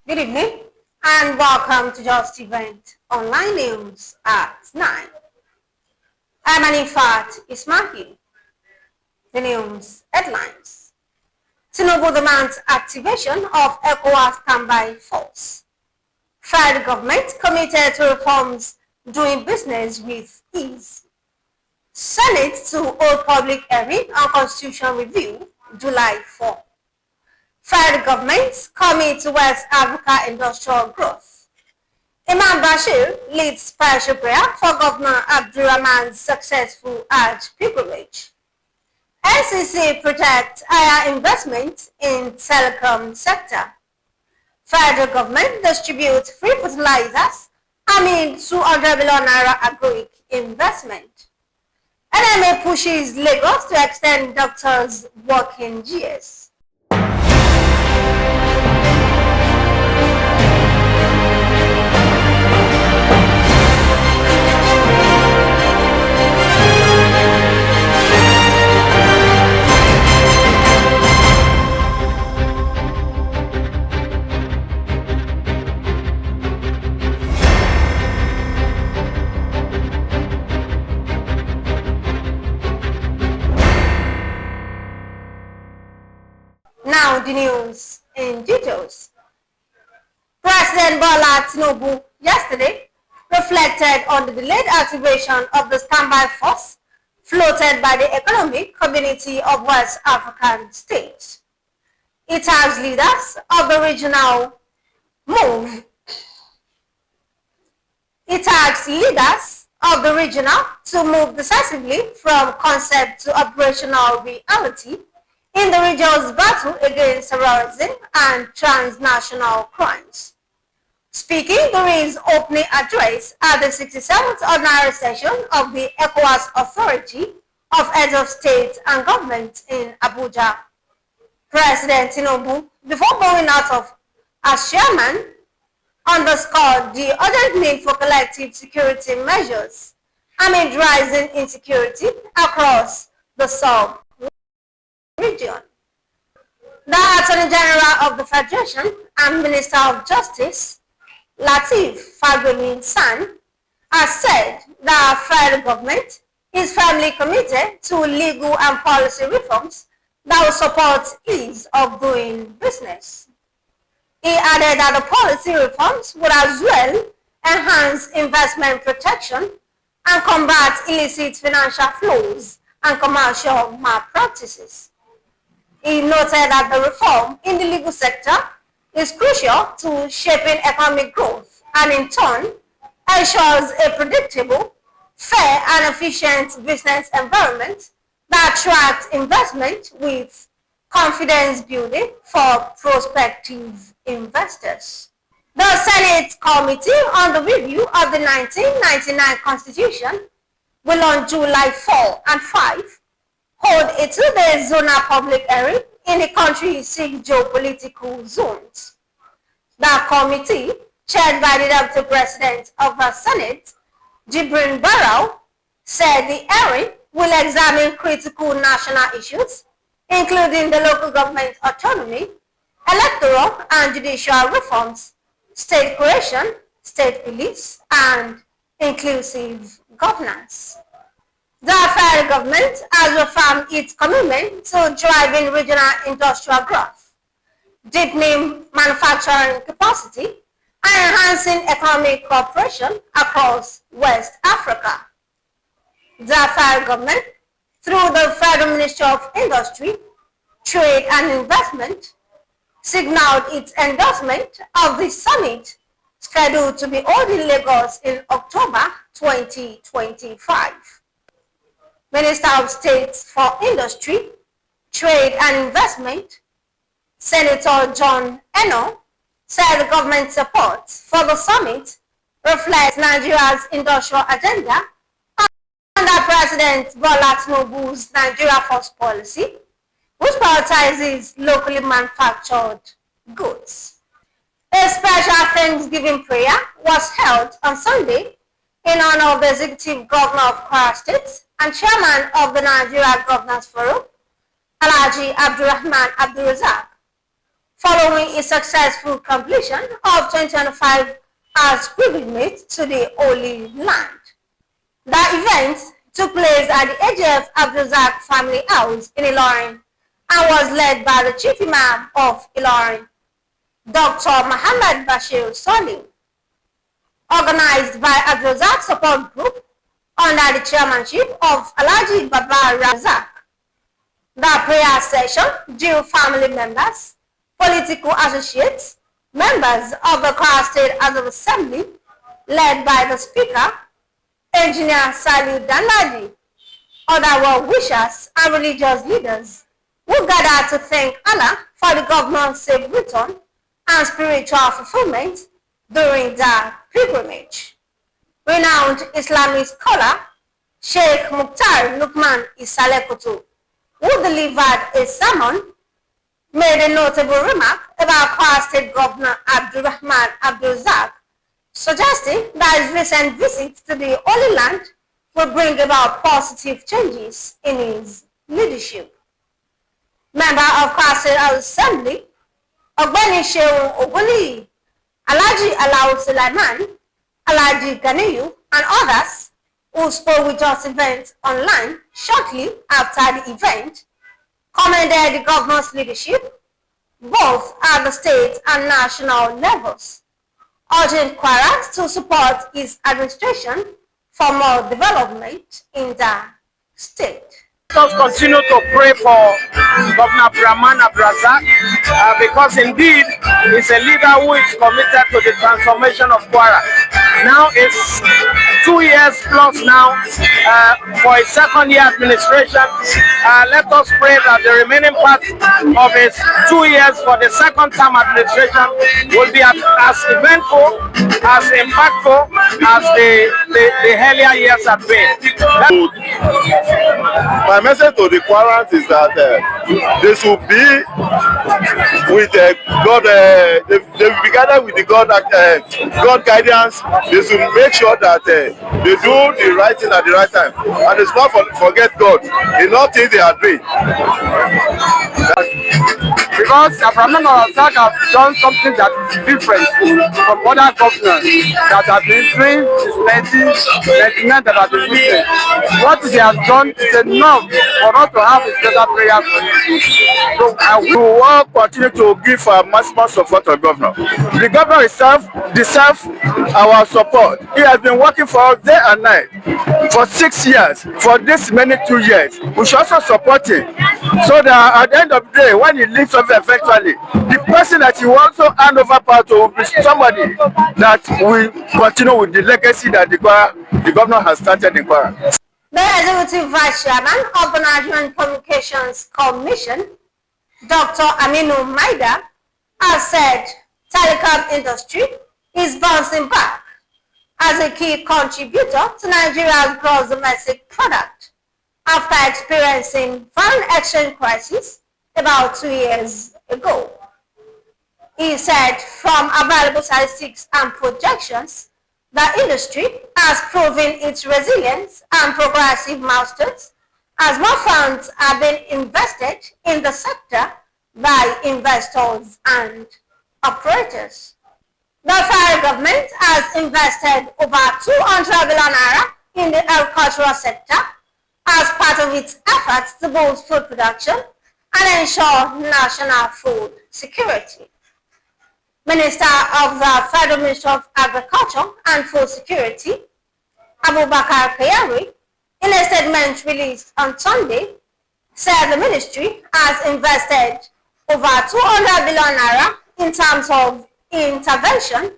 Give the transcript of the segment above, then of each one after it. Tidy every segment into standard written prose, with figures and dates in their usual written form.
Good evening and welcome to Justeventonline News at 9. I'm Anifat Ismail. The news headlines. Tinubu demands activation of ECOWAS Standby Force. Federal government committed to reforms doing business with ease. Senate to hold public hearing on Constitution review July 4. Federal government commit to West Africa industrial growth. Imam Bashir leads special prayer for Governor AbdulRahman's successful Hajj pilgrimage. NCC projects higher investment in telecom sector. Federal government distributes free fertilizers amid 200 billion naira agric investment. NMA pushes Lagos to extend doctors' working years. Now the news in details. President Bola Tinubu yesterday reflected on the delayed activation of the standby force floated by the Economic Community of West African States. It has leaders of the regional move. It asks leaders of the regional to move decisively from concept to operational reality in the region's battle against terrorism and transnational crimes. Speaking during his opening address at the 67th ordinary session of the ECOWAS Authority of Heads of State and Government in Abuja, President Tinubu, before going out as chairman, underscored the urgent need for collective security measures amid rising insecurity across the sub-region. The Attorney General of the Federation and Minister of Justice, Lateef Fagbemi-San, has said that the federal government is firmly committed to legal and policy reforms that will support ease of doing business. He added that the policy reforms would as well enhance investment protection and combat illicit financial flows and commercial malpractices. He noted that the reform in the legal sector is crucial to shaping economic growth and in turn ensures a predictable, fair and efficient business environment that attracts investment with confidence building for prospective investors. The Senate Committee on the Review of the 1999 Constitution will on July 4 and 5 hold a 2-day zonal public hearing in the country's 6 geopolitical zones. The committee, chaired by the Deputy President of the Senate, Jibrin Barrow, said the hearing will examine critical national issues, including the local government autonomy, electoral and judicial reforms, state creation, state police, and inclusive governance. The federal government has reaffirmed its commitment to driving regional industrial growth, deepening manufacturing capacity, and enhancing economic cooperation across West Africa. The federal government, through the Federal Ministry of Industry, Trade and Investment, signaled its endorsement of the summit scheduled to be held in Lagos in October 2025. Minister of State for Industry, Trade and Investment, Senator John Eno, said the government support for the summit reflects Nigeria's industrial agenda under President Bola Tinubu's Nigeria First policy, which prioritizes locally manufactured goods. A special Thanksgiving prayer was held on Sunday in honor of the Executive Governor of Kwara State and Chairman of the Nigeria Governors Forum, Alhaji AbdulRahman Abdulrazak. following its successful completion of 2025 Hajj pilgrimage to the Holy Land. The event took place at the AJF Abdulrazak family house in Ilorin and was led by the Chief Imam of Ilorin, Dr. Muhammad Bashir Soli. Organized by Abdulrazak Support Group under the chairmanship of Alhaji Baba Razak. The prayer session drew family members, political associates, members of the Kwara State House of Assembly, led by the Speaker, Engineer Saliu Danladi, other well-wishers and religious leaders who gathered to thank Allah for the government's safe return and spiritual fulfillment during the pilgrimage. Renowned Islamic scholar Sheikh Mukhtar Lukman Isalekoto, who delivered a sermon, made a notable remark about Kwara State Governor AbdulRahman Abdulrazak, suggesting that his recent visit to the Holy Land will bring about positive changes in his leadership. Member of Kwara State Assembly, Ogbeni Shehu Oguni, Alhaji Alao Sulaiman, Alhaji Ganiyu, and others who spoke with Justeventonline shortly after the event, commended the governor's leadership, both at the state and national levels, urging Kwara to support his administration for more development in the state. Let us continue to pray for Governor AbdulRahman because indeed he's a leader who is committed to the transformation of Kwara. Now it's 2 years plus now for a second-year administration. Let us pray that the remaining part of his 2 years for the second-term administration will be as eventful, as impactful as the earlier years have been. My message to the Kwarans is that they should be with God. They will be gathered with the God guidance. They should make sure that they do the right thing at the right time, and it's not forget God in all things they are doing. Because AbdulRahman have done something that is different from other governors that have been doing since 1999 that have been Muslim. What he has done is enough for us to have a better prayer for him. So we will all continue to give maximum support to the governor. The governor himself deserves our support. He has been working for us day and night for 6 years. For this many 2 years, we should also support him, so that at the end of the day, when he leaves office eventually, the person that he will also hand over power to will be somebody that will continue with the legacy that the governor has started in Kwara. The Executive Vice Chairman of the Nigerian Communications Commission, Dr. Aminu Maida, has said telecom industry is bouncing back as a key contributor to Nigeria's gross domestic product after experiencing foreign exchange crisis about 2 years ago. He said from available statistics and projections, the industry has proven its resilience and progressive milestones as more funds are being invested in the sector by investors and operators. The federal government has invested over 200 billion naira in the agricultural sector as part of its efforts to boost food production and ensure national food security. Minister of the Federal Ministry of Agriculture and Food Security, Abubakar Kayari, in a statement released on Sunday, said the ministry has invested over 200 billion naira in terms of intervention and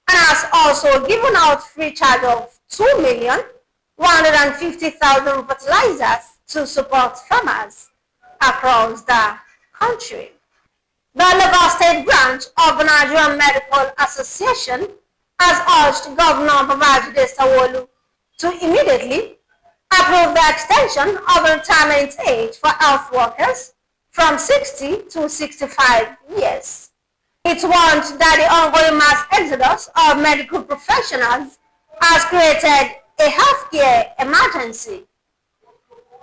has also given out free charge of 2,150,000 fertilizers to support farmers across the country. The Lagos State branch of the Nigerian Medical Association has urged Governor Babajide Sanwo-Olu to immediately approve the extension of the retirement age for health workers from 60 to 65 years. It warned that the ongoing mass exodus of medical professionals has created a healthcare emergency.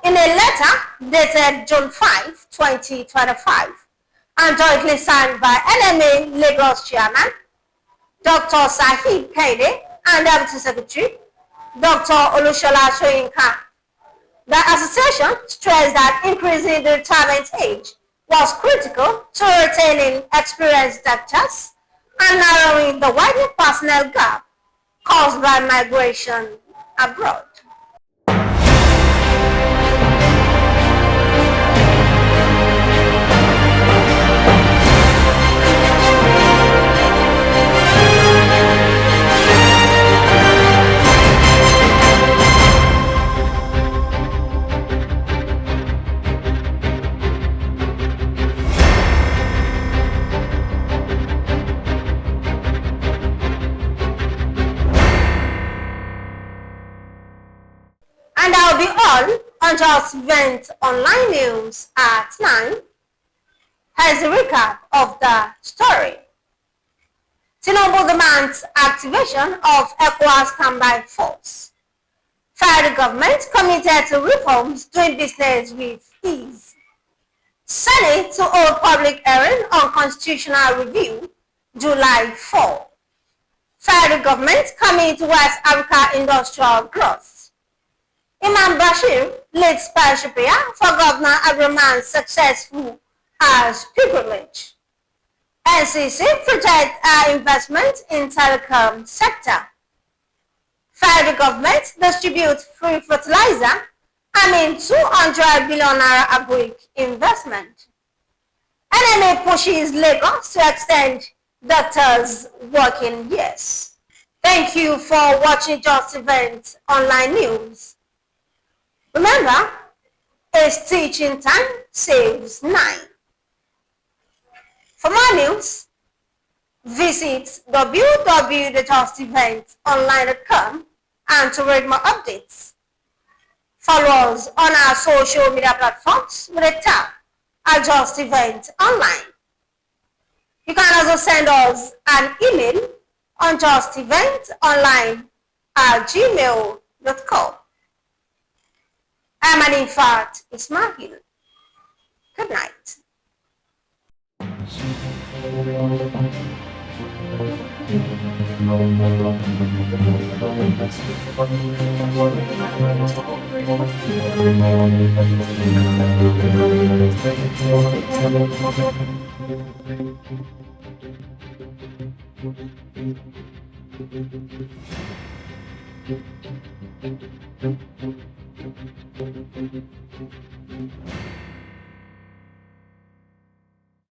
In a letter dated June 5, 2025, and jointly signed by NMA Lagos Chairman Dr. Sahib Kaide and Deputy Secretary Dr. Olushola Soyinka. The association stressed that increasing the retirement age was critical to retaining experienced doctors and narrowing the widening personnel gap caused by migration abroad. And I'll be on Justeventonline news at 9. Here's a recap of the story. Tinubu demands activation of ECOWAS Standby Force. Federal government committed to reforms doing business with ease. Senate to hold public hearing on constitutional review July 4. Federal government coming to West Africa industrial growth. Imam Bashir leads special prayer for Governor AbdulRahman's successful Hajj pilgrimage. NCC project investment in telecom sector. Federal government distributes free fertilizer amid 200 billion naira agric investment. NMA pushes Lagos to extend doctors' working years. Thank you for watching Justeventonline news. Remember, a stitch in time saves 9. For more news, visit www.justeventonline.com and to read more updates. Follow us on our social media platforms with a tab at Justeventonline. You can also send us an email on justeventonline@gmail.com. I'm an infant Ismail. Good night.